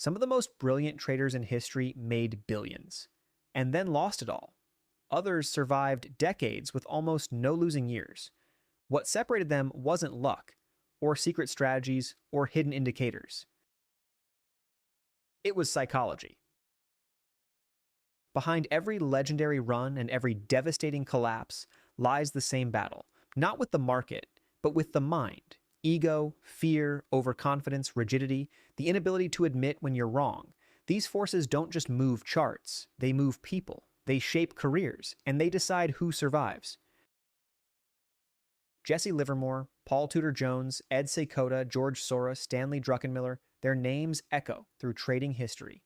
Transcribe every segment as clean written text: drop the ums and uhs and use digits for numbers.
Some of the most brilliant traders in history made billions, and then lost it all. Others survived decades with almost no losing years. What separated them wasn't luck, or secret strategies, or hidden indicators. It was psychology. Behind every legendary run and every devastating collapse lies the same battle, not with the market, but with the mind. Ego, fear, overconfidence, rigidity, the inability to admit when you're wrong. These forces don't just move charts, they move people, they shape careers, and they decide who survives. Jesse Livermore, Paul Tudor Jones, Ed Seykota, George Soros, Stanley Druckenmiller, their names echo through trading history.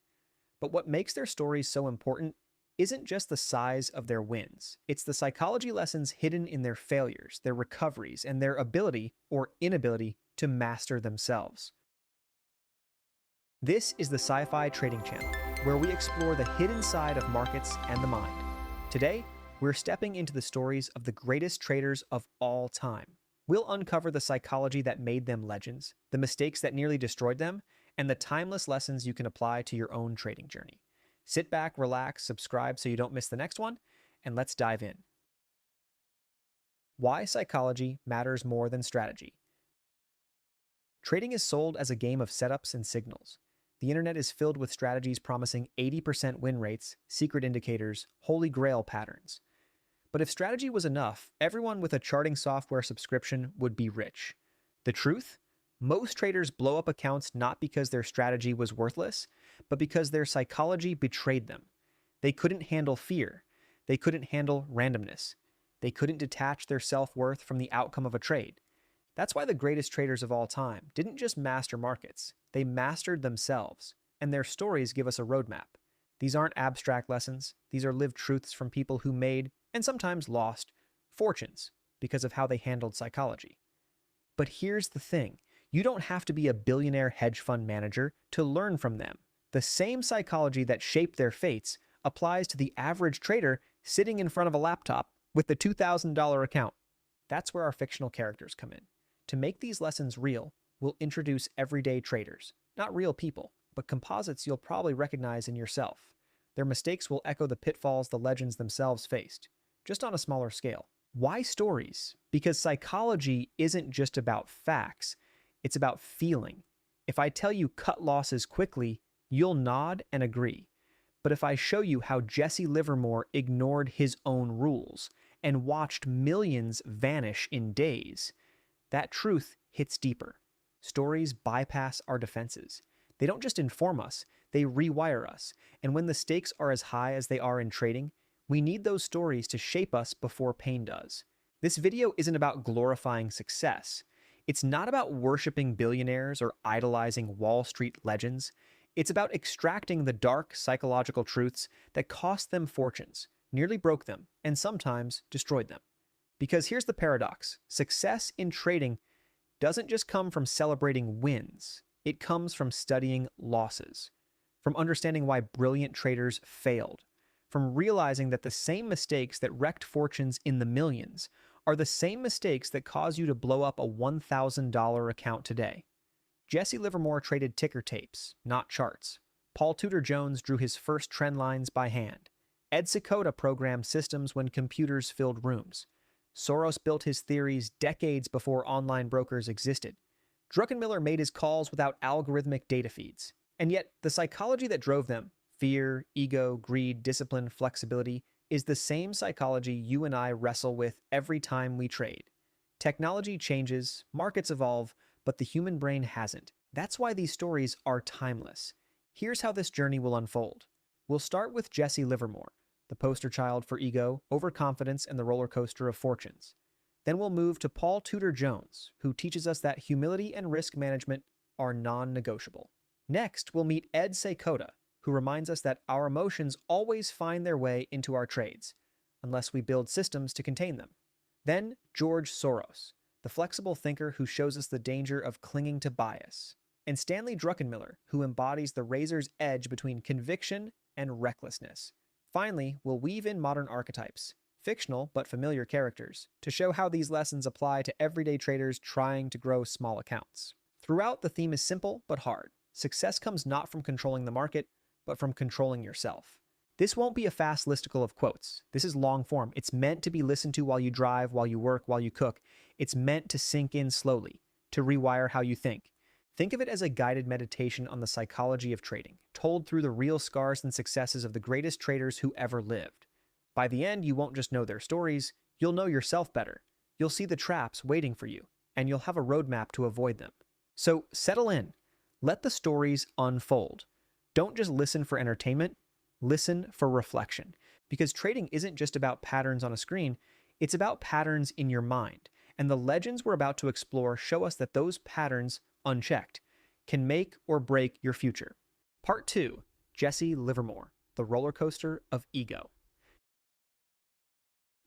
But what makes their stories so important isn't just the size of their wins. It's the psychology lessons hidden in their failures, their recoveries, and their ability or inability to master themselves. This is the Sci-Fi Trading Channel, where we explore the hidden side of markets and the mind. Today, we're stepping into the stories of the greatest traders of all time. We'll uncover the psychology that made them legends, the mistakes that nearly destroyed them, and the timeless lessons you can apply to your own trading journey. Sit back, relax, subscribe so you don't miss the next one, and let's dive in. Why psychology matters more than strategy. Trading is sold as a game of setups and signals. The internet is filled with strategies promising 80% win rates, secret indicators, holy grail patterns. But if strategy was enough, everyone with a charting software subscription would be rich. The truth? Most traders blow up accounts not because their strategy was worthless, but because their psychology betrayed them. They couldn't handle fear. They couldn't handle randomness. They couldn't detach their self-worth from the outcome of a trade. That's why the greatest traders of all time didn't just master markets, they mastered themselves, and their stories give us a roadmap. These aren't abstract lessons, these are lived truths from people who made, and sometimes lost, fortunes because of how they handled psychology. But here's the thing. You don't have to be a billionaire hedge fund manager to learn from them. The same psychology that shaped their fates applies to the average trader sitting in front of a laptop with the $2,000 account. That's where our fictional characters come in. To make these lessons real, we'll introduce everyday traders, not real people, but composites you'll probably recognize in yourself. Their mistakes will echo the pitfalls the legends themselves faced, just on a smaller scale. Why stories? Because psychology isn't just about facts. It's about feeling. If I tell you cut losses quickly, you'll nod and agree. But if I show you how Jesse Livermore ignored his own rules and watched millions vanish in days, that truth hits deeper. Stories bypass our defenses. They don't just inform us, they rewire us. And when the stakes are as high as they are in trading, we need those stories to shape us before pain does. This video isn't about glorifying success. It's not about worshiping billionaires or idolizing Wall Street legends. It's about extracting the dark psychological truths that cost them fortunes, nearly broke them, and sometimes destroyed them. Because here's the paradox. Success in trading doesn't just come from celebrating wins. It comes from studying losses, from understanding why brilliant traders failed, from realizing that the same mistakes that wrecked fortunes in the millions are the same mistakes that cause you to blow up a $1,000 account today. Jesse Livermore traded ticker tapes, not charts. Paul Tudor Jones drew his first trend lines by hand. Ed Seykota programmed systems when computers filled rooms. Soros built his theories decades before online brokers existed. Druckenmiller made his calls without algorithmic data feeds. And yet, the psychology that drove them, fear, ego, greed, discipline, flexibility, is the same psychology you and I wrestle with every time we trade. Technology changes, markets evolve, but the human brain hasn't. That's why these stories are timeless. Here's how this journey will unfold. We'll start with Jesse Livermore, the poster child for ego, overconfidence, and the roller coaster of fortunes. Then we'll move to Paul Tudor Jones, who teaches us that humility and risk management are non-negotiable. Next, we'll meet Ed Seykota, who reminds us that our emotions always find their way into our trades, unless we build systems to contain them. Then, George Soros, the flexible thinker who shows us the danger of clinging to bias. And Stanley Druckenmiller, who embodies the razor's edge between conviction and recklessness. Finally, we'll weave in modern archetypes, fictional but familiar characters, to show how these lessons apply to everyday traders trying to grow small accounts. Throughout, the theme is simple but hard. Success comes not from controlling the market, but from controlling yourself. This won't be a fast listicle of quotes. This is long form. It's meant to be listened to while you drive, while you work, while you cook. It's meant to sink in slowly, to rewire how you think. Think of it as a guided meditation on the psychology of trading, told through the real scars and successes of the greatest traders who ever lived. By the end, you won't just know their stories, you'll know yourself better. You'll see the traps waiting for you, and you'll have a roadmap to avoid them. So settle in. Let the stories unfold. Don't just listen for entertainment, listen for reflection. Because trading isn't just about patterns on a screen, it's about patterns in your mind. And the legends we're about to explore show us that those patterns, unchecked, can make or break your future. Part 2, Jesse Livermore, the roller coaster of ego.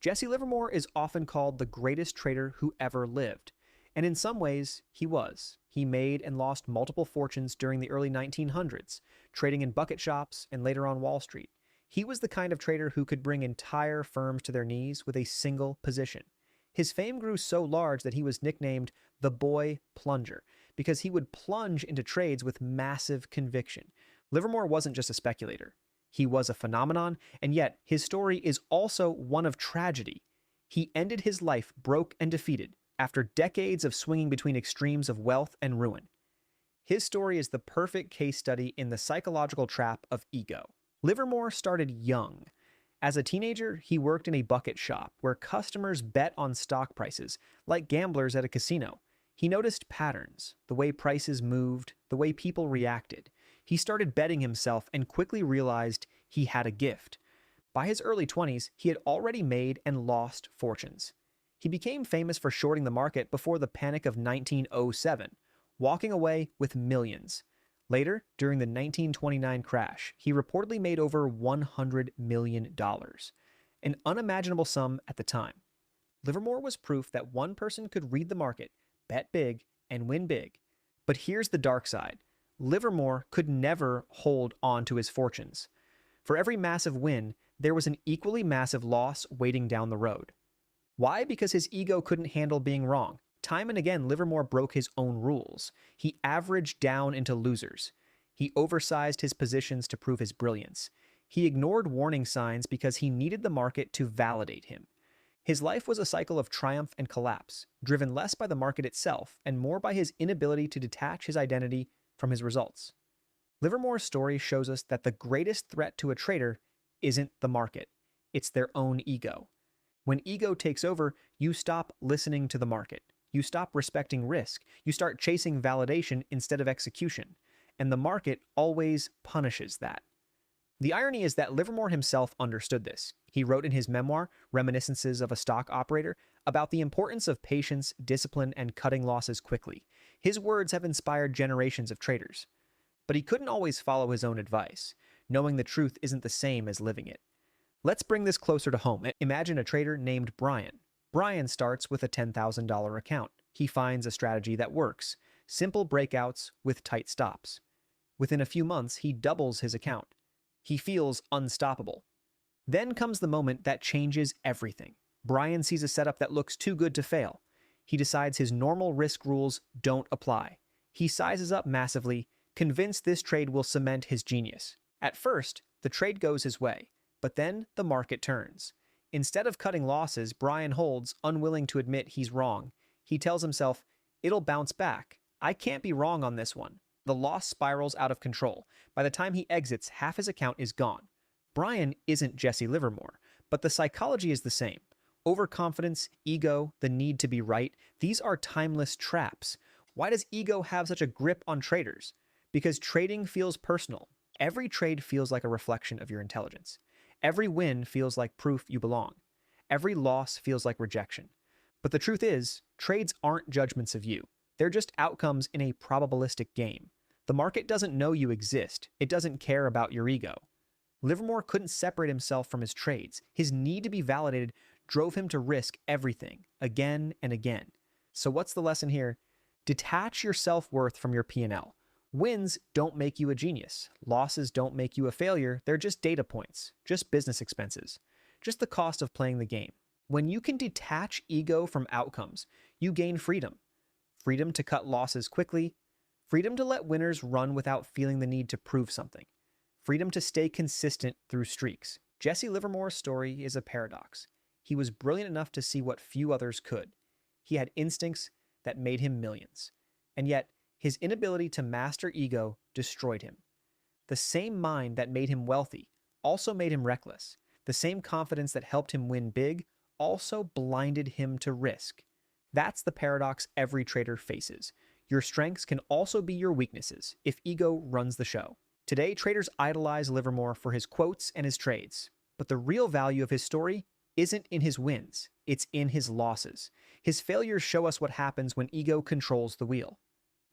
Jesse Livermore is often called the greatest trader who ever lived. And in some ways, he was. He made and lost multiple fortunes during the early 1900s, trading in bucket shops and later on Wall Street. He was the kind of trader who could bring entire firms to their knees with a single position. His fame grew so large that he was nicknamed the Boy Plunger, because he would plunge into trades with massive conviction. Livermore wasn't just a speculator. He was a phenomenon, and yet his story is also one of tragedy. He ended his life broke and defeated after decades of swinging between extremes of wealth and ruin. His story is the perfect case study in the psychological trap of ego. Livermore started young. As a teenager, he worked in a bucket shop where customers bet on stock prices, like gamblers at a casino. He noticed patterns, the way prices moved, the way people reacted. He started betting himself and quickly realized he had a gift. By his early 20s, he had already made and lost fortunes. He became famous for shorting the market before the panic of 1907, walking away with millions. Later, during the 1929 crash, he reportedly made over $100 million, an unimaginable sum at the time. Livermore was proof that one person could read the market, bet big, and win big. But here's the dark side. Livermore could never hold on to his fortunes. For every massive win, there was an equally massive loss waiting down the road. Why? Because his ego couldn't handle being wrong. Time and again, Livermore broke his own rules. He averaged down into losers. He oversized his positions to prove his brilliance. He ignored warning signs because he needed the market to validate him. His life was a cycle of triumph and collapse, driven less by the market itself and more by his inability to detach his identity from his results. Livermore's story shows us that the greatest threat to a trader isn't the market, it's their own ego. When ego takes over, you stop listening to the market. You stop respecting risk. You start chasing validation instead of execution. And the market always punishes that. The irony is that Livermore himself understood this. He wrote in his memoir, Reminiscences of a Stock Operator, about the importance of patience, discipline, and cutting losses quickly. His words have inspired generations of traders. But he couldn't always follow his own advice. Knowing the truth isn't the same as living it. Let's bring this closer to home. Imagine a trader named Brian. Brian starts with a $10,000 account. He finds a strategy that works. Simple breakouts with tight stops. Within a few months, he doubles his account. He feels unstoppable. Then comes the moment that changes everything. Brian sees a setup that looks too good to fail. He decides his normal risk rules don't apply. He sizes up massively, convinced this trade will cement his genius. At first, the trade goes his way, but then the market turns. Instead of cutting losses, Brian holds, unwilling to admit he's wrong. He tells himself, it'll bounce back. I can't be wrong on this one. The loss spirals out of control. By the time he exits, half his account is gone. Brian isn't Jesse Livermore, but the psychology is the same. Overconfidence, ego, the need to be right, these are timeless traps. Why does ego have such a grip on traders? Because trading feels personal. Every trade feels like a reflection of your intelligence. Every win feels like proof you belong. Every loss feels like rejection. But the truth is, trades aren't judgments of you. They're just outcomes in a probabilistic game. The market doesn't know you exist. It doesn't care about your ego. Livermore couldn't separate himself from his trades. His need to be validated drove him to risk everything, again and again. So what's the lesson here? Detach your self-worth from your P&L. Wins don't make you a genius. Losses don't make you a failure. They're just data points, just business expenses, just the cost of playing the game. When you can detach ego from outcomes, you gain freedom. Freedom to cut losses quickly, Freedom to let winners run without feeling the need to prove something. Freedom to stay consistent through streaks. Jesse Livermore's story is a paradox. He was brilliant enough to see what few others could. He had instincts that made him millions. And yet, his inability to master ego destroyed him. The same mind that made him wealthy also made him reckless. The same confidence that helped him win big also blinded him to risk. That's the paradox every trader faces. Your strengths can also be your weaknesses if ego runs the show. Today, traders idolize Livermore for his quotes and his trades. But the real value of his story isn't in his wins, it's in his losses. His failures show us what happens when ego controls the wheel.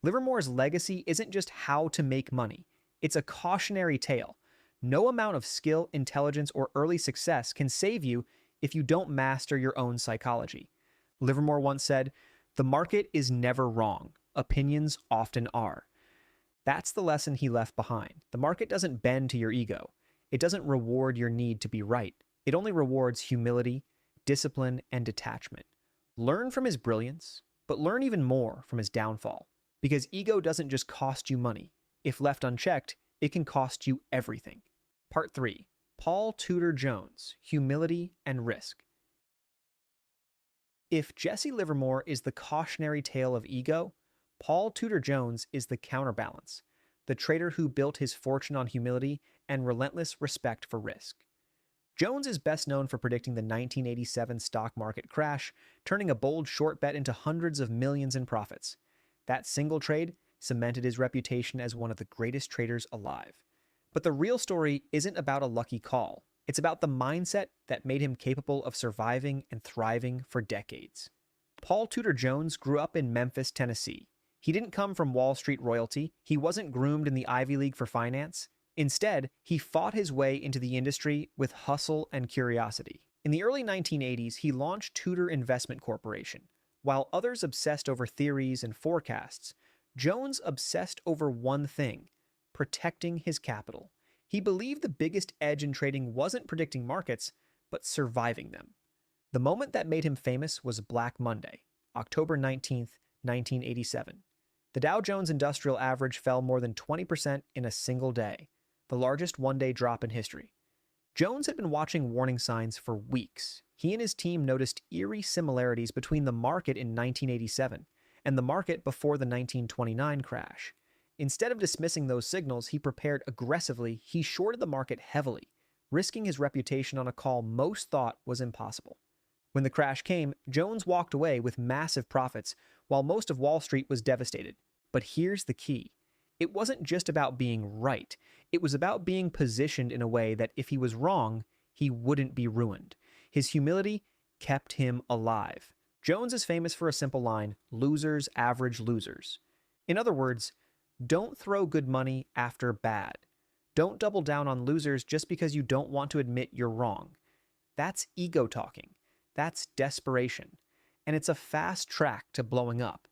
Livermore's legacy isn't just how to make money, it's a cautionary tale. No amount of skill, intelligence, or early success can save you if you don't master your own psychology. Livermore once said, "The market is never wrong. Opinions often are." That's the lesson he left behind. The market doesn't bend to your ego. It doesn't reward your need to be right. It only rewards humility, discipline, and detachment. Learn from his brilliance, but learn even more from his downfall. Because ego doesn't just cost you money. If left unchecked, it can cost you everything. Part 3. Paul Tudor Jones, Humility and Risk. If Jesse Livermore is the cautionary tale of ego, Paul Tudor Jones is the counterbalance, the trader who built his fortune on humility and relentless respect for risk. Jones is best known for predicting the 1987 stock market crash, turning a bold short bet into hundreds of millions in profits. That single trade cemented his reputation as one of the greatest traders alive. But the real story isn't about a lucky call. It's about the mindset that made him capable of surviving and thriving for decades. Paul Tudor Jones grew up in Memphis, Tennessee. He didn't come from Wall Street royalty. He wasn't groomed in the Ivy League for finance. Instead, he fought his way into the industry with hustle and curiosity. In the early 1980s, he launched Tudor Investment Corporation. While others obsessed over theories and forecasts, Jones obsessed over one thing: protecting his capital. He believed the biggest edge in trading wasn't predicting markets, but surviving them. The moment that made him famous was Black Monday, October 19th, 1987. The Dow Jones Industrial Average fell more than 20% in a single day, the largest one-day drop in history. Jones had been watching warning signs for weeks. He and his team noticed eerie similarities between the market in 1987 and the market before the 1929 crash. Instead of dismissing those signals, he prepared aggressively. He shorted the market heavily, risking his reputation on a call most thought was impossible. When the crash came, Jones walked away with massive profits, while most of Wall Street was devastated. But here's the key. It wasn't just about being right. It was about being positioned in a way that if he was wrong, he wouldn't be ruined. His humility kept him alive. Jones is famous for a simple line: losers average losers. In other words, don't throw good money after bad. Don't double down on losers just because you don't want to admit you're wrong. That's ego talking. That's desperation. And it's a fast track to blowing up.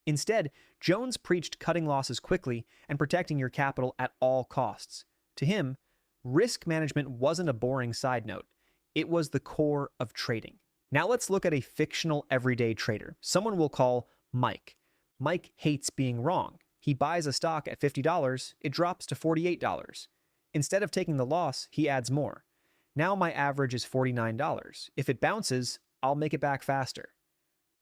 Instead, Jones preached cutting losses quickly and protecting your capital at all costs. To him, risk management wasn't a boring side note. It was the core of trading. Now let's look at a fictional everyday trader, someone we'll call Mike. Mike hates being wrong. He buys a stock at $50, it drops to $48. Instead of taking the loss, he adds more. Now my average is $49. If it bounces, I'll make it back faster.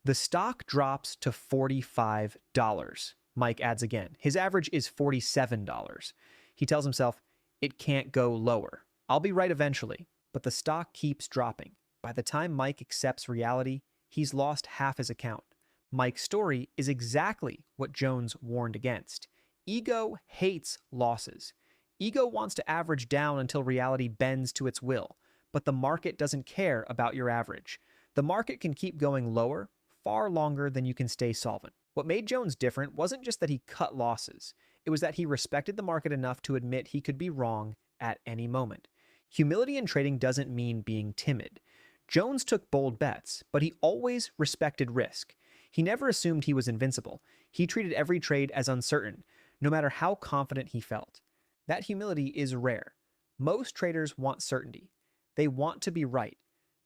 The stock drops to $45. Mike adds again. His average is $47. He tells himself, it can't go lower. I'll be right eventually. But the stock keeps dropping. By the time Mike accepts reality, he's lost half his account. Mike's story is exactly what Jones warned against. Ego hates losses. Ego wants to average down until reality bends to its will, but the market doesn't care about your average. The market can keep going lower far longer than you can stay solvent. What made Jones different wasn't just that he cut losses. It was that he respected the market enough to admit he could be wrong at any moment. Humility in trading doesn't mean being timid. Jones took bold bets, but he always respected risk. He never assumed he was invincible. He treated every trade as uncertain, no matter how confident he felt. That humility is rare. Most traders want certainty. They want to be right.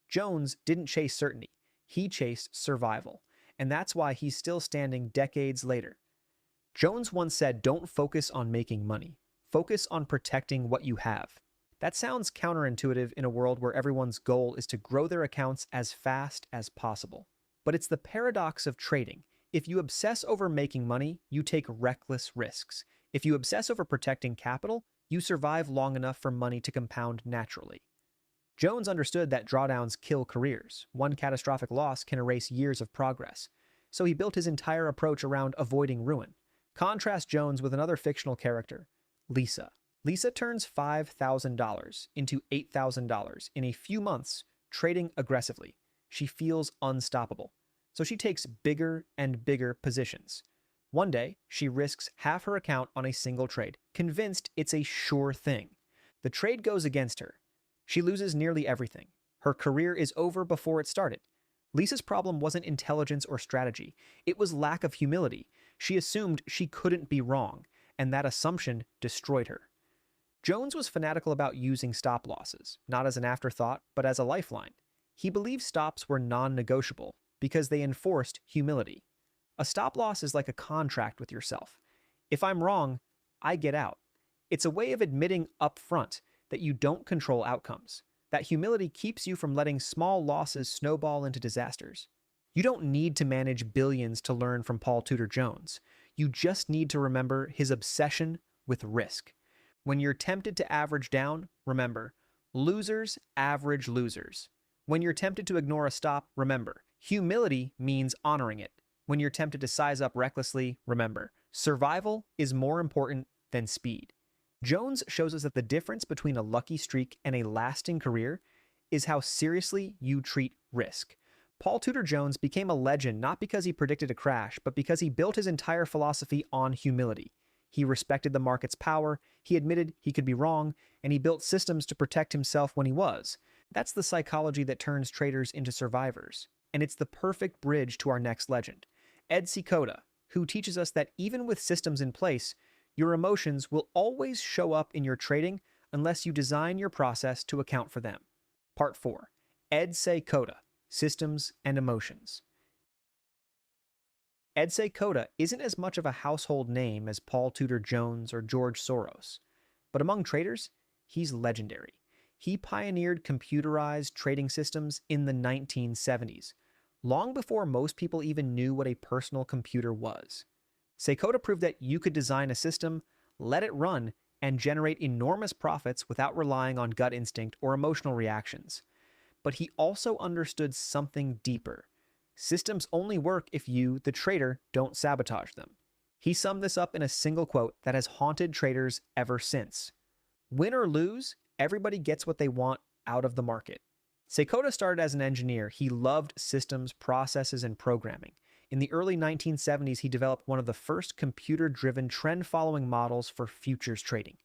Jones didn't chase certainty. He chased survival. And that's why he's still standing decades later. Jones once said, "Don't focus on making money. Focus on protecting what you have." That sounds counterintuitive in a world where everyone's goal is to grow their accounts as fast as possible. But it's the paradox of trading. If you obsess over making money, you take reckless risks. If you obsess over protecting capital, you survive long enough for money to compound naturally. Jones understood that drawdowns kill careers. One catastrophic loss can erase years of progress. So he built his entire approach around avoiding ruin. Contrast Jones with another fictional character, Lisa. Lisa turns $5,000 into $8,000 in a few months, trading aggressively. She feels unstoppable. So she takes bigger and bigger positions. One day, she risks half her account on a single trade, convinced it's a sure thing. The trade goes against her. She loses nearly everything. Her career is over before it started. Lisa's problem wasn't intelligence or strategy. It was lack of humility. She assumed she couldn't be wrong, and that assumption destroyed her. Jones was fanatical about using stop losses, not as an afterthought, but as a lifeline. He believed stops were non-negotiable because they enforced humility. A stop loss is like a contract with yourself. If I'm wrong, I get out. It's a way of admitting up front that you don't control outcomes. That humility keeps you from letting small losses snowball into disasters. You don't need to manage billions to learn from Tudor Jones. You just need to remember his obsession with risk. When you're tempted to average down, remember, losers average losers. When you're tempted to ignore a stop, remember, humility means honoring it. When you're tempted to size up recklessly, remember, survival is more important than speed. Jones shows us that the difference between a lucky streak and a lasting career is how seriously you treat risk. Tudor Jones became a legend not because he predicted a crash, but because he built his entire philosophy on humility. He respected the market's power, he admitted he could be wrong, and he built systems to protect himself when he was. That's the psychology that turns traders into survivors. And it's the perfect bridge to our next legend, Seykota, who teaches us that even with systems in place, your emotions will always show up in your trading unless you design your process to account for them. Part 4. Seykota, Systems and Emotions. Seykota isn't as much of a household name as Tudor Jones or George Soros, but among traders, he's legendary. He pioneered computerized trading systems in the 1970s, long before most people even knew what a personal computer was. Seykota proved that you could design a system, let it run, and generate enormous profits without relying on gut instinct or emotional reactions. But he also understood something deeper. Systems only work if you, the trader, don't sabotage them. He summed this up in a single quote that has haunted traders ever since. Win or lose, everybody gets what they want out of the market. Seykota started as an engineer. He loved systems, processes, and programming. In the early 1970s, he developed one of the first computer-driven trend-following models for futures trading.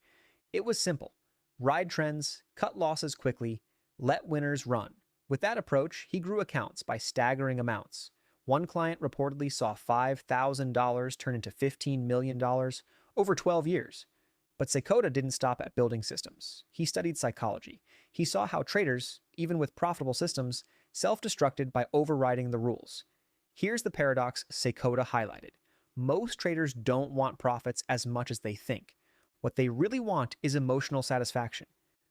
It was simple. Ride trends, cut losses quickly, let winners run. With that approach, he grew accounts by staggering amounts. One client reportedly saw $5,000 turn into $15 million over 12 years. But Seykota didn't stop at building systems. He studied psychology. He saw how traders, even with profitable systems, self-destructed by overriding the rules. Here's the paradox Seykota highlighted. Most traders don't want profits as much as they think. What they really want is emotional satisfaction.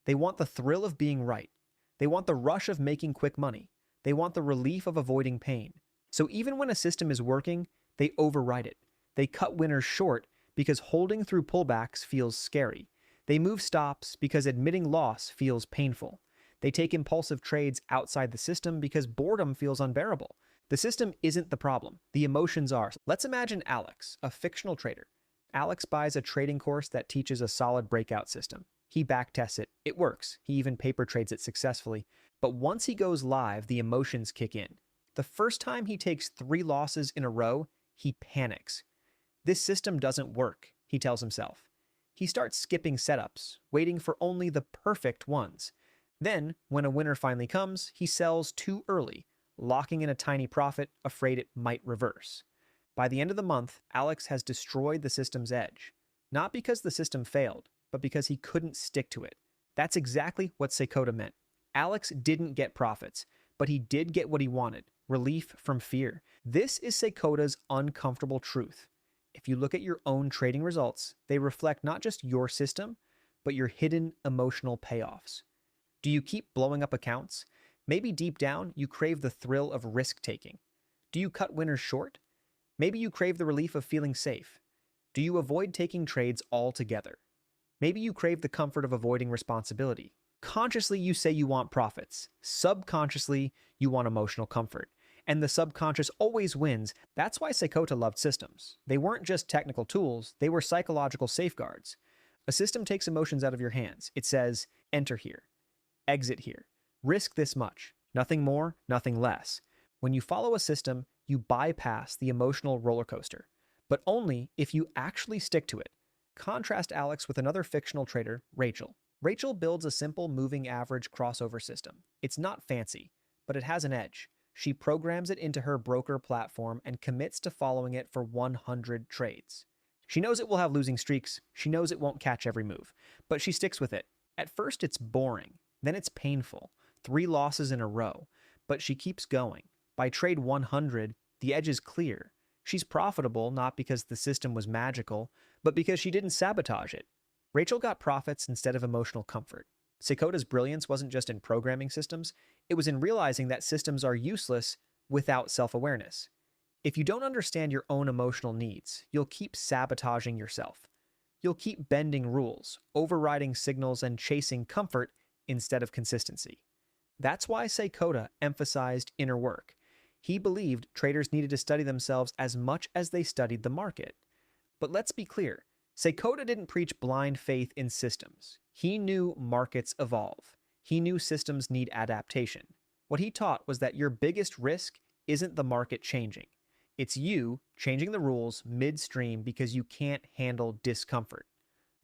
They want the thrill of being right. They want the rush of making quick money. They want the relief of avoiding pain. So even when a system is working, they override it. They cut winners short because holding through pullbacks feels scary. They move stops because admitting loss feels painful. They take impulsive trades outside the system because boredom feels unbearable. The system isn't the problem. The emotions are. Let's imagine Alex, a fictional trader. Alex buys a trading course that teaches a solid breakout system. He backtests it. It works. He even paper trades it successfully. But once he goes live, the emotions kick in. The first time he takes 3 losses in a row, he panics. This system doesn't work, he tells himself. He starts skipping setups, waiting for only the perfect ones. Then, when a winner finally comes, he sells too early, locking in a tiny profit, afraid it might reverse. By the end of the month, Alex has destroyed the system's edge. Not because the system failed, but because he couldn't stick to it. That's exactly what Seykota meant. Alex didn't get profits, but he did get what he wanted, relief from fear. This is Seykota's uncomfortable truth. If you look at your own trading results, they reflect not just your system, but your hidden emotional payoffs. Do you keep blowing up accounts? Maybe deep down, you crave the thrill of risk taking. Do you cut winners short? Maybe you crave the relief of feeling safe. Do you avoid taking trades altogether? Maybe you crave the comfort of avoiding responsibility. Consciously, you say you want profits. Subconsciously, you want emotional comfort. And the subconscious always wins. That's why Seykota loved systems. They weren't just technical tools, they were psychological safeguards. A system takes emotions out of your hands. It says, enter here, exit here, risk this much, nothing more, nothing less. When you follow a system, you bypass the emotional roller coaster, but only if you actually stick to it. Contrast Alex with another fictional trader, Rachel. Rachel builds a simple moving average crossover system. It's not fancy, but it has an edge. She programs it into her broker platform and commits to following it for 100 trades. She knows it will have losing streaks. She knows it won't catch every move, but she sticks with it. At first, it's boring. Then it's painful. 3 losses in a row. But she keeps going. By trade 100, the edge is clear. She's profitable not because the system was magical, but because she didn't sabotage it. Rachel got profits instead of emotional comfort. Seykota's brilliance wasn't just in programming systems, it was in realizing that systems are useless without self-awareness. If you don't understand your own emotional needs, you'll keep sabotaging yourself. You'll keep bending rules, overriding signals, and chasing comfort instead of consistency. That's why Seykota emphasized inner work. He believed traders needed to study themselves as much as they studied the market. But let's be clear, Seykota didn't preach blind faith in systems. He knew markets evolve. He knew systems need adaptation. What he taught was that your biggest risk isn't the market changing. It's you changing the rules midstream because you can't handle discomfort.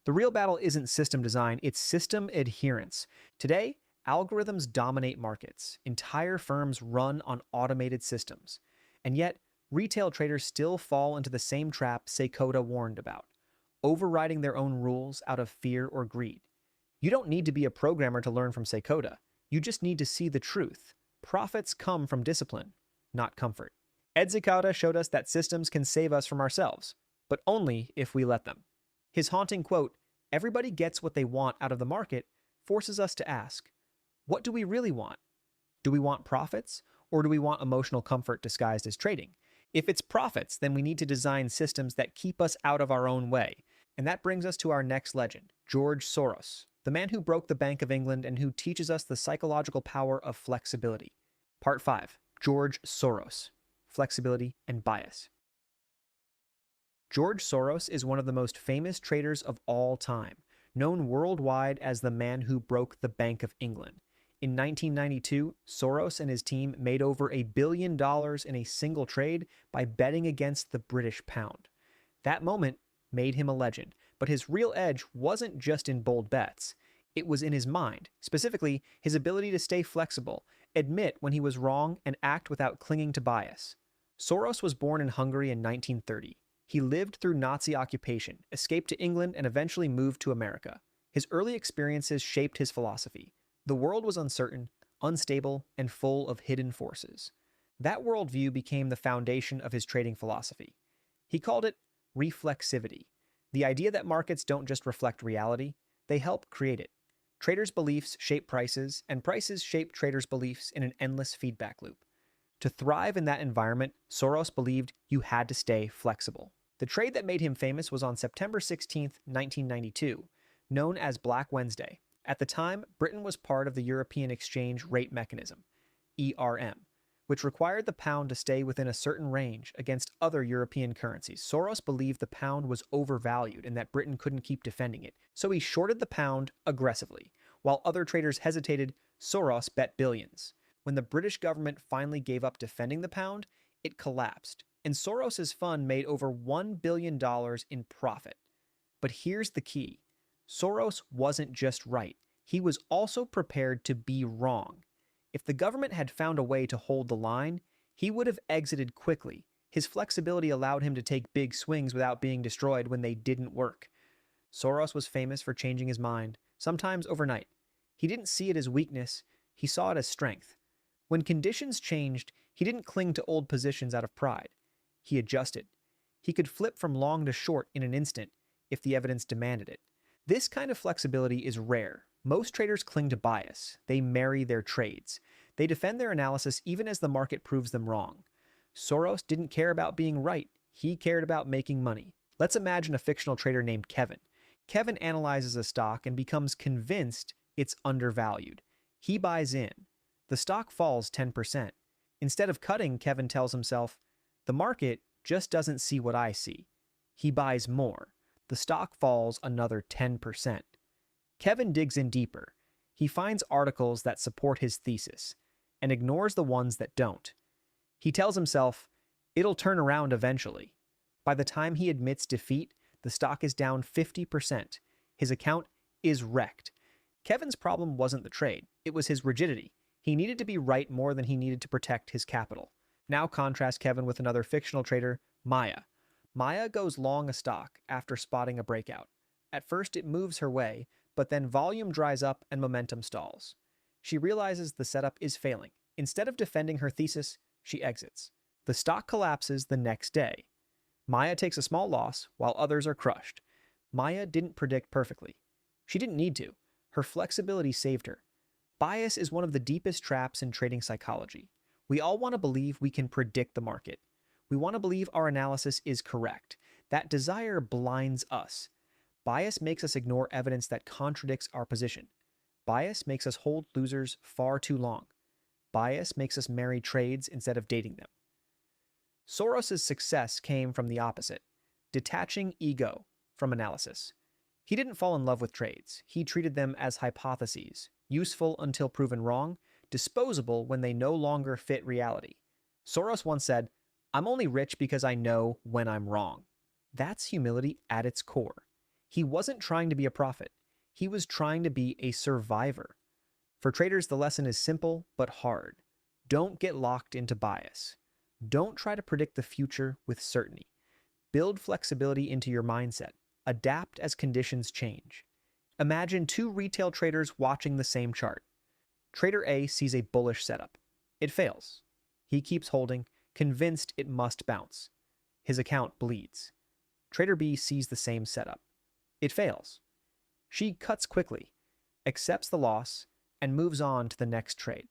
The real battle isn't system design, it's system adherence. Today, algorithms dominate markets. Entire firms run on automated systems. And yet, retail traders still fall into the same trap Seykota warned about, overriding their own rules out of fear or greed. You don't need to be a programmer to learn from Seykota. You just need to see the truth. Profits come from discipline, not comfort. Ed Seykota showed us that systems can save us from ourselves, but only if we let them. His haunting quote, "Everybody gets what they want out of the market," forces us to ask, what do we really want? Do we want profits, or do we want emotional comfort disguised as trading? If it's profits, then we need to design systems that keep us out of our own way. And that brings us to our next legend, George Soros, the man who broke the Bank of England and who teaches us the psychological power of flexibility. Part 5, George Soros, Flexibility and Bias. George Soros is one of the most famous traders of all time, known worldwide as the man who broke the Bank of England. In 1992, Soros and his team made over $1 billion in a single trade by betting against the British pound. That moment made him a legend, but his real edge wasn't just in bold bets. It was in his mind, specifically his ability to stay flexible, admit when he was wrong, and act without clinging to bias. Soros was born in Hungary in 1930. He lived through Nazi occupation, escaped to England, and eventually moved to America. His early experiences shaped his philosophy. The world was uncertain, unstable, and full of hidden forces. That worldview became the foundation of his trading philosophy. He called it reflexivity, the idea that markets don't just reflect reality, they help create it. Traders' beliefs shape prices, and prices shape traders' beliefs in an endless feedback loop. To thrive in that environment, Soros believed you had to stay flexible. The trade that made him famous was on September 16, 1992, known as Black Wednesday. At the time, Britain was part of the European Exchange Rate Mechanism, ERM, which required the pound to stay within a certain range against other European currencies. Soros believed the pound was overvalued and that Britain couldn't keep defending it, so he shorted the pound aggressively. While other traders hesitated, Soros bet billions. When the British government finally gave up defending the pound, it collapsed, and Soros's fund made over $1 billion in profit. But here's the key. Soros wasn't just right. He was also prepared to be wrong. If the government had found a way to hold the line, he would have exited quickly. His flexibility allowed him to take big swings without being destroyed when they didn't work. Soros was famous for changing his mind, sometimes overnight. He didn't see it as weakness, he saw it as strength. When conditions changed, he didn't cling to old positions out of pride. He adjusted. He could flip from long to short in an instant if the evidence demanded it. This kind of flexibility is rare. Most traders cling to bias. They marry their trades. They defend their analysis even as the market proves them wrong. Soros didn't care about being right. He cared about making money. Let's imagine a fictional trader named Kevin. Kevin analyzes a stock and becomes convinced it's undervalued. He buys in. The stock falls 10%. Instead of cutting, Kevin tells himself, the market just doesn't see what I see. He buys more. The stock falls another 10%. Kevin digs in deeper. He finds articles that support his thesis and ignores the ones that don't. He tells himself, it'll turn around eventually. By the time he admits defeat, the stock is down 50%. His account is wrecked. Kevin's problem wasn't the trade. It was his rigidity. He needed to be right more than he needed to protect his capital. Now contrast Kevin with another fictional trader, Maya. Maya goes long a stock after spotting a breakout. At first it moves her way, but then volume dries up and momentum stalls. She realizes the setup is failing. Instead of defending her thesis, she exits. The stock collapses the next day. Maya takes a small loss while others are crushed. Maya didn't predict perfectly. She didn't need to. Her flexibility saved her. Bias is one of the deepest traps in trading psychology. We all want to believe we can predict the market. We want to believe our analysis is correct. That desire blinds us. Bias makes us ignore evidence that contradicts our position. Bias makes us hold losers far too long. Bias makes us marry trades instead of dating them. Soros' success came from the opposite, detaching ego from analysis. He didn't fall in love with trades. He treated them as hypotheses, useful until proven wrong, disposable when they no longer fit reality. Soros once said, "I'm only rich because I know when I'm wrong." That's humility at its core. He wasn't trying to be a prophet. He was trying to be a survivor. For traders, the lesson is simple but hard. Don't get locked into bias. Don't try to predict the future with certainty. Build flexibility into your mindset. Adapt as conditions change. Imagine two retail traders watching the same chart. Trader A sees a bullish setup. It fails. He keeps holding, convinced it must bounce. His account bleeds. Trader B sees the same setup. It fails. She cuts quickly, accepts the loss, and moves on to the next trade.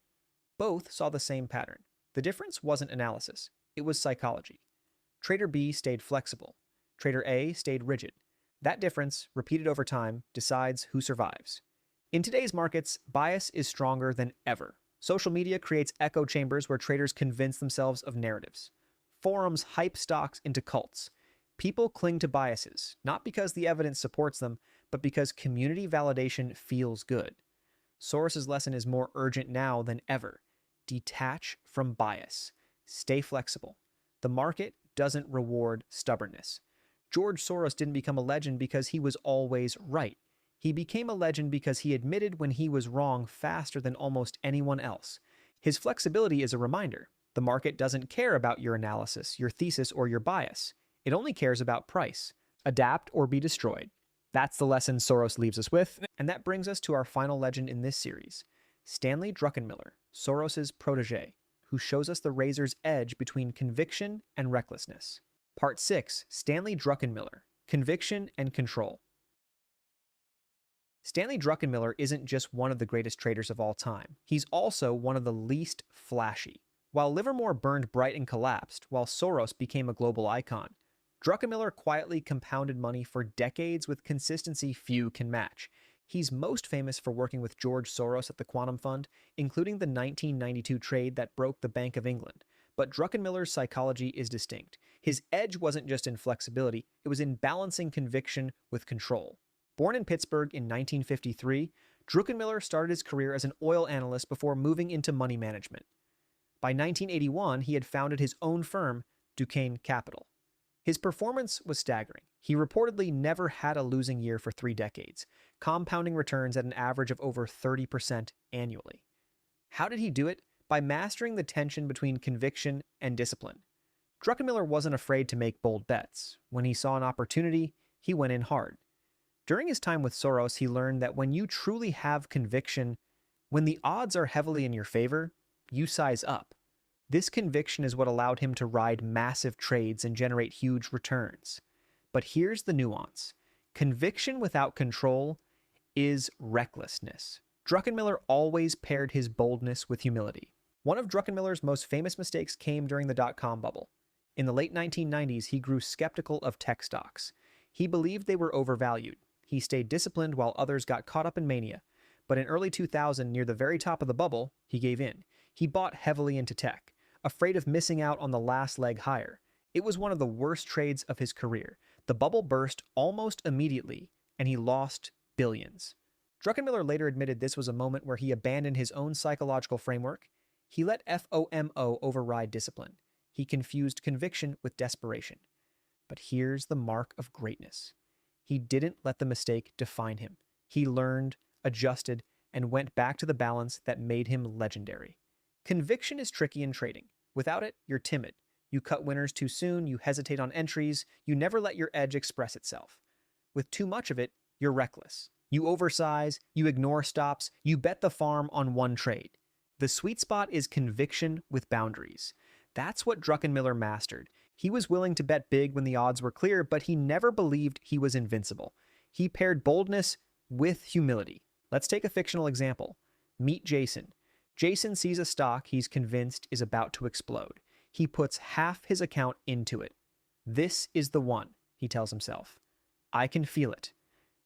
Both saw the same pattern. The difference wasn't analysis. It was psychology. Trader B stayed flexible. Trader A stayed rigid. That difference, repeated over time, decides who survives. In today's markets, bias is stronger than ever. Social media creates echo chambers where traders convince themselves of narratives. Forums hype stocks into cults. People cling to biases, not because the evidence supports them, but because community validation feels good. Soros' lesson is more urgent now than ever. Detach from bias. Stay flexible. The market doesn't reward stubbornness. George Soros didn't become a legend because he was always right. He became a legend because he admitted when he was wrong faster than almost anyone else. His flexibility is a reminder. The market doesn't care about your analysis, your thesis, or your bias. It only cares about price. Adapt or be destroyed. That's the lesson Soros leaves us with, and that brings us to our final legend in this series, Stanley Druckenmiller, Soros' protege, who shows us the razor's edge between conviction and recklessness. Part 6, Stanley Druckenmiller, Conviction and Control. Stanley Druckenmiller isn't just one of the greatest traders of all time. He's also one of the least flashy. While Livermore burned bright and collapsed, while Soros became a global icon, Druckenmiller quietly compounded money for decades with consistency few can match. He's most famous for working with George Soros at the Quantum Fund, including the 1992 trade that broke the Bank of England. But Druckenmiller's psychology is distinct. His edge wasn't just in flexibility, it was in balancing conviction with control. Born in Pittsburgh in 1953, Druckenmiller started his career as an oil analyst before moving into money management. By 1981, he had founded his own firm, Duquesne Capital. His performance was staggering. He reportedly never had a losing year for 3 decades, compounding returns at an average of over 30% annually. How did he do it? By mastering the tension between conviction and discipline. Druckenmiller wasn't afraid to make bold bets. When he saw an opportunity, he went in hard. During his time with Soros, he learned that when you truly have conviction, when the odds are heavily in your favor, you size up. This conviction is what allowed him to ride massive trades and generate huge returns. But here's the nuance. Conviction without control is recklessness. Druckenmiller always paired his boldness with humility. One of Druckenmiller's most famous mistakes came during the dot-com bubble. In the late 1990s, he grew skeptical of tech stocks. He believed they were overvalued. He stayed disciplined while others got caught up in mania. But in early 2000, near the very top of the bubble, he gave in. He bought heavily into tech, afraid of missing out on the last leg higher. It was one of the worst trades of his career. The bubble burst almost immediately, and he lost billions. Druckenmiller later admitted this was a moment where he abandoned his own psychological framework. He let FOMO override discipline. He confused conviction with desperation. But here's the mark of greatness. He didn't let the mistake define him. He learned, adjusted, and went back to the balance that made him legendary. Conviction is tricky in trading. Without it, you're timid. You cut winners too soon, you hesitate on entries, you never let your edge express itself. With too much of it, you're reckless. You oversize, you ignore stops, you bet the farm on one trade. The sweet spot is conviction with boundaries. That's what Druckenmiller mastered. He was willing to bet big when the odds were clear, but he never believed he was invincible. He paired boldness with humility. Let's take a fictional example. Meet Jason. Jason sees a stock he's convinced is about to explode. He puts half his account into it. This is the one, he tells himself. I can feel it.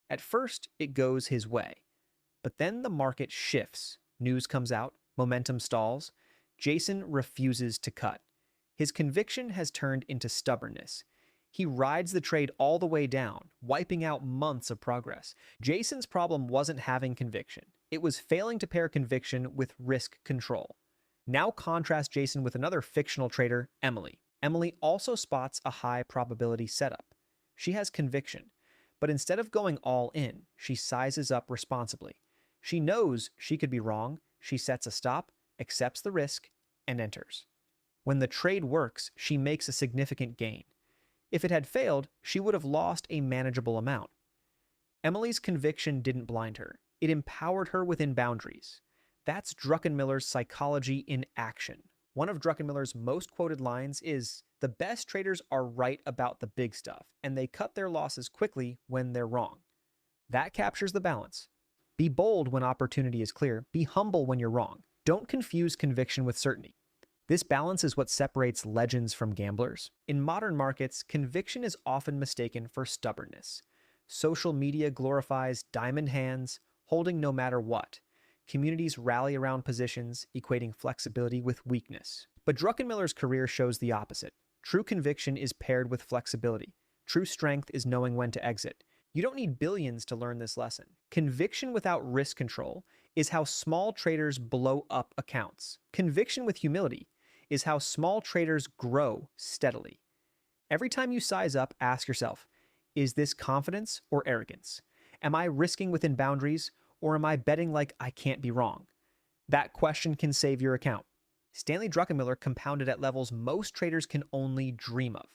At first, it goes his way. But then the market shifts. News comes out, momentum stalls. Jason refuses to cut. His conviction has turned into stubbornness. He rides the trade all the way down, wiping out months of progress. Jason's problem wasn't having conviction. It was failing to pair conviction with risk control. Now contrast Jason with another fictional trader, Emily. Emily also spots a high probability setup. She has conviction, but instead of going all in, she sizes up responsibly. She knows she could be wrong, she sets a stop, accepts the risk, and enters. When the trade works, she makes a significant gain. If it had failed, she would have lost a manageable amount. Emily's conviction didn't blind her. It empowered her within boundaries. That's Druckenmiller's psychology in action. One of Druckenmiller's most quoted lines is, "The best traders are right about the big stuff, and they cut their losses quickly when they're wrong." That captures the balance. Be bold when opportunity is clear. Be humble when you're wrong. Don't confuse conviction with certainty. This balance is what separates legends from gamblers. In modern markets, conviction is often mistaken for stubbornness. Social media glorifies diamond hands, holding no matter what. Communities rally around positions, equating flexibility with weakness. But Druckenmiller's career shows the opposite. True conviction is paired with flexibility. True strength is knowing when to exit. You don't need billions to learn this lesson. Conviction without risk control is how small traders blow up accounts. Conviction with humility is how small traders grow steadily. Every time you size up, ask yourself, is this confidence or arrogance? Am I risking within boundaries, or am I betting like I can't be wrong? That question can save your account. Stanley Druckenmiller compounded at levels most traders can only dream of.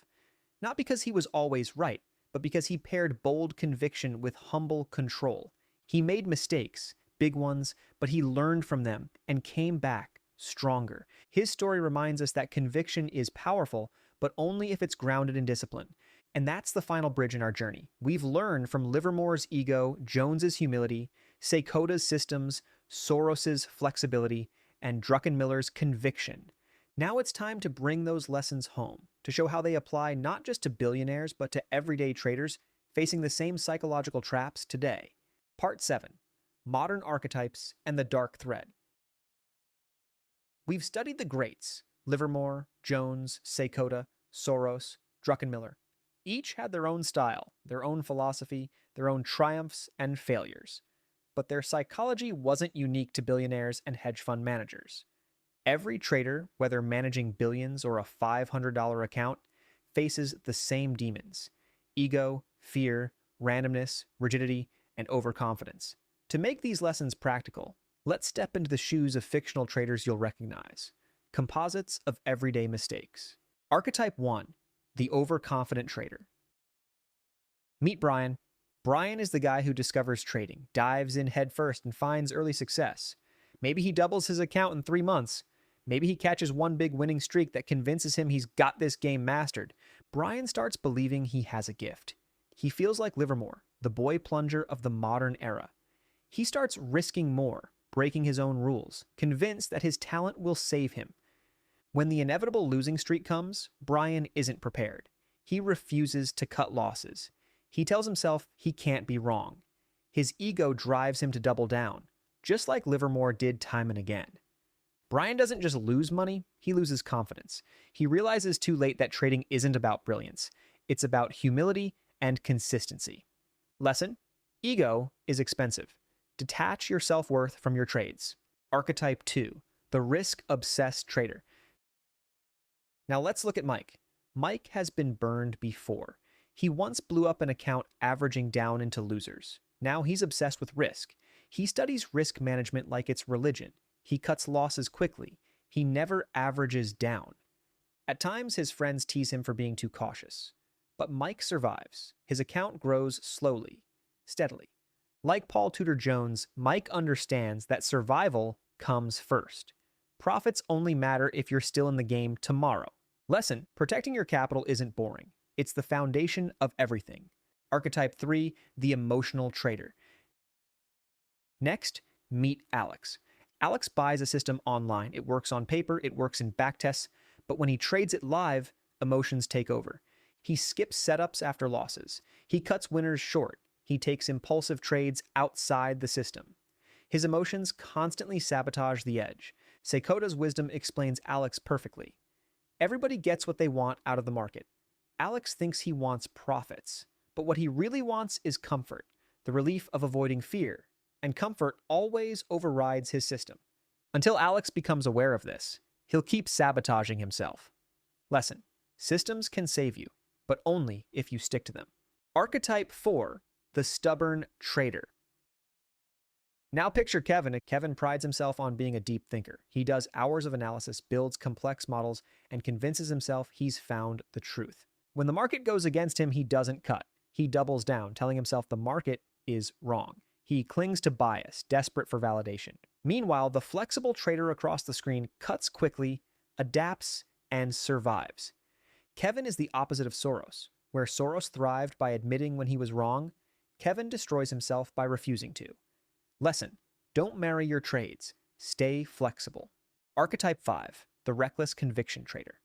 Not because he was always right, but because he paired bold conviction with humble control. He made mistakes, big ones, but he learned from them and came back stronger. His story reminds us that conviction is powerful, but only if it's grounded in discipline. And that's the final bridge in our journey. We've learned from Livermore's ego, Jones's humility, Seykota's systems, Soros's flexibility, and Druckenmiller's conviction. Now it's time to bring those lessons home, to show how they apply not just to billionaires, but to everyday traders facing the same psychological traps today. Part 7. Modern Archetypes and the Dark Thread. We've studied the greats, Livermore, Jones, Seykota, Soros, Druckenmiller. Each had their own style, their own philosophy, their own triumphs and failures. But their psychology wasn't unique to billionaires and hedge fund managers. Every trader, whether managing billions or a $500 account, faces the same demons: ego, fear, randomness, rigidity, and overconfidence. To make these lessons practical, let's step into the shoes of fictional traders you'll recognize. Composites of everyday mistakes. Archetype 1. The overconfident trader. Meet Brian. Brian is the guy who discovers trading, dives in headfirst, and finds early success. Maybe he doubles his account in 3 months. Maybe he catches one big winning streak that convinces him he's got this game mastered. Brian starts believing he has a gift. He feels like Livermore, the boy plunger of the modern era. He starts risking more, breaking his own rules, convinced that his talent will save him. When the inevitable losing streak comes, Brian isn't prepared. He refuses to cut losses. He tells himself he can't be wrong. His ego drives him to double down, just like Livermore did time and again. Brian doesn't just lose money, he loses confidence. He realizes too late that trading isn't about brilliance. It's about humility and consistency. Lesson: ego is expensive. Detach your self-worth from your trades. Archetype 2, the risk-obsessed trader. Now let's look at Mike. Mike has been burned before. He once blew up an account averaging down into losers. Now he's obsessed with risk. He studies risk management like it's religion. He cuts losses quickly. He never averages down. At times, his friends tease him for being too cautious. But Mike survives. His account grows slowly, steadily. Like Tudor Jones, Mike understands that survival comes first. Profits only matter if you're still in the game tomorrow. Lesson: protecting your capital isn't boring. It's the foundation of everything. Archetype 3, the emotional trader. Next, meet Alex. Alex buys a system online. It works on paper, it works in backtests, but when he trades it live, emotions take over. He skips setups after losses. He cuts winners short. He takes impulsive trades outside the system. His emotions constantly sabotage the edge. Seykota's wisdom explains Alex perfectly. Everybody gets what they want out of the market. Alex thinks he wants profits, but what he really wants is comfort, the relief of avoiding fear, and comfort always overrides his system. Until Alex becomes aware of this, he'll keep sabotaging himself. Lesson: systems can save you, but only if you stick to them. Archetype 4, the stubborn trader. Now picture Kevin. Kevin prides himself on being a deep thinker. He does hours of analysis, builds complex models, and convinces himself he's found the truth. When the market goes against him, he doesn't cut. He doubles down, telling himself the market is wrong. He clings to bias, desperate for validation. Meanwhile, the flexible trader across the screen cuts quickly, adapts, and survives. Kevin is the opposite of Soros. Where Soros thrived by admitting when he was wrong, Kevin destroys himself by refusing to. Lesson: don't marry your trades. Stay flexible. Archetype 5, the reckless conviction trader.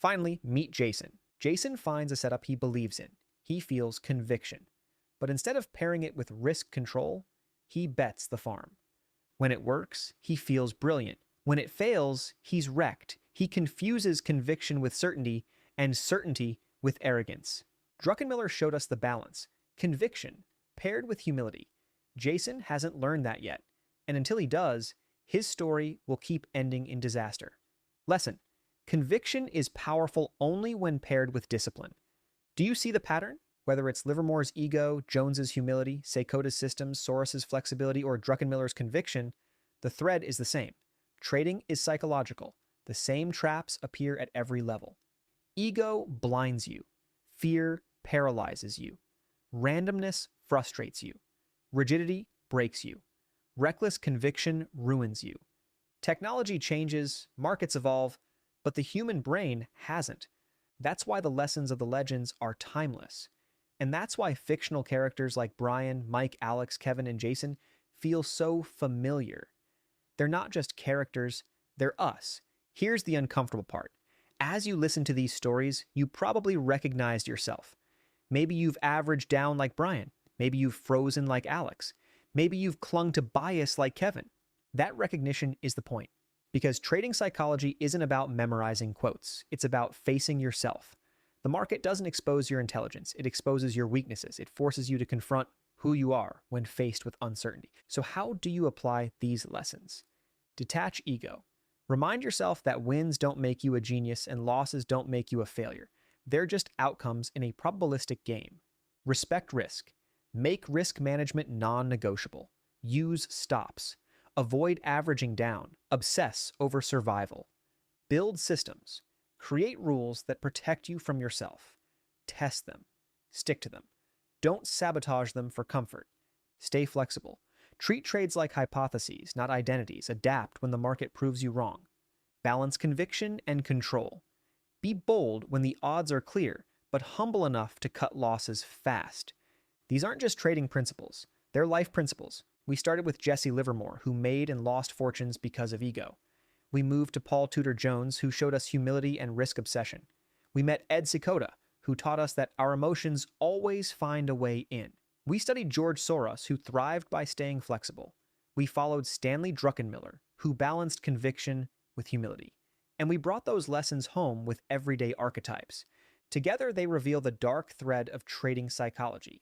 Finally, meet Jason. Jason finds a setup he believes in. He feels conviction. But instead of pairing it with risk control, he bets the farm. When it works, he feels brilliant. When it fails, he's wrecked. He confuses conviction with certainty and certainty with arrogance. Druckenmiller showed us the balance: conviction paired with humility. Jason hasn't learned that yet, and until he does, his story will keep ending in disaster. Lesson: conviction is powerful only when paired with discipline. Do you see the pattern? Whether it's Livermore's ego, Jones's humility, Seykota's systems, Soros's flexibility, or Druckenmiller's conviction, the thread is the same. Trading is psychological. The same traps appear at every level. Ego blinds you. Fear paralyzes you. Randomness frustrates you. Rigidity breaks you. Reckless conviction ruins you. Technology changes, markets evolve, but the human brain hasn't. That's why the lessons of the legends are timeless. And that's why fictional characters like Brian, Mike, Alex, Kevin, and Jason feel so familiar. They're not just characters, they're us. Here's the uncomfortable part. As you listen to these stories, you probably recognized yourself. Maybe you've averaged down like Brian. Maybe you've frozen like Alex. Maybe you've clung to bias like Kevin. That recognition is the point. Because trading psychology isn't about memorizing quotes. It's about facing yourself. The market doesn't expose your intelligence. It exposes your weaknesses. It forces you to confront who you are when faced with uncertainty. So how do you apply these lessons? Detach ego. Remind yourself that wins don't make you a genius and losses don't make you a failure. They're just outcomes in a probabilistic game. Respect risk. Make risk management non-negotiable. Use stops. Avoid averaging down. Obsess over survival. Build systems. Create rules that protect you from yourself. Test them. Stick to them. Don't sabotage them for comfort. Stay flexible. Treat trades like hypotheses, not identities. Adapt when the market proves you wrong. Balance conviction and control. Be bold when the odds are clear, but humble enough to cut losses fast. These aren't just trading principles, they're life principles. We started with Jesse Livermore, who made and lost fortunes because of ego. We moved to Tudor Jones, who showed us humility and risk obsession. We met Seykota, who taught us that our emotions always find a way in. We studied George Soros, who thrived by staying flexible. We followed Stanley Druckenmiller, who balanced conviction with humility. And we brought those lessons home with everyday archetypes. Together, they reveal the dark thread of trading psychology.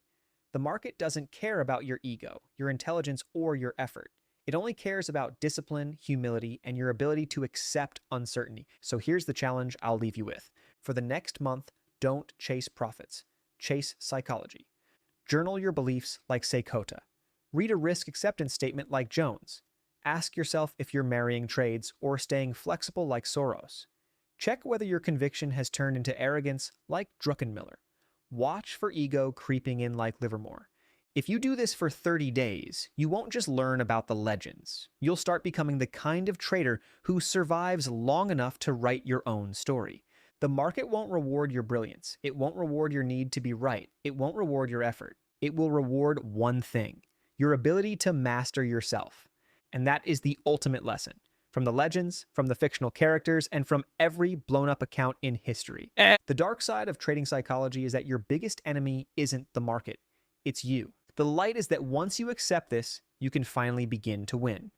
The market doesn't care about your ego, your intelligence, or your effort. It only cares about discipline, humility, and your ability to accept uncertainty. So here's the challenge I'll leave you with. For the next month, don't chase profits. Chase psychology. Journal your beliefs like Seykota. Read a risk acceptance statement like Jones. Ask yourself if you're marrying trades or staying flexible like Soros. Check whether your conviction has turned into arrogance like Druckenmiller. Watch for ego creeping in like Livermore. If you do this for 30 days, you won't just learn about the legends. You'll start becoming the kind of trader who survives long enough to write your own story. The market won't reward your brilliance. It won't reward your need to be right. It won't reward your effort. It will reward one thing: your ability to master yourself. And that is the ultimate lesson. From the legends, from the fictional characters, and from every blown-up account in history. The dark side of trading psychology is that your biggest enemy isn't the market. It's you. The light is that once you accept this, you can finally begin to win.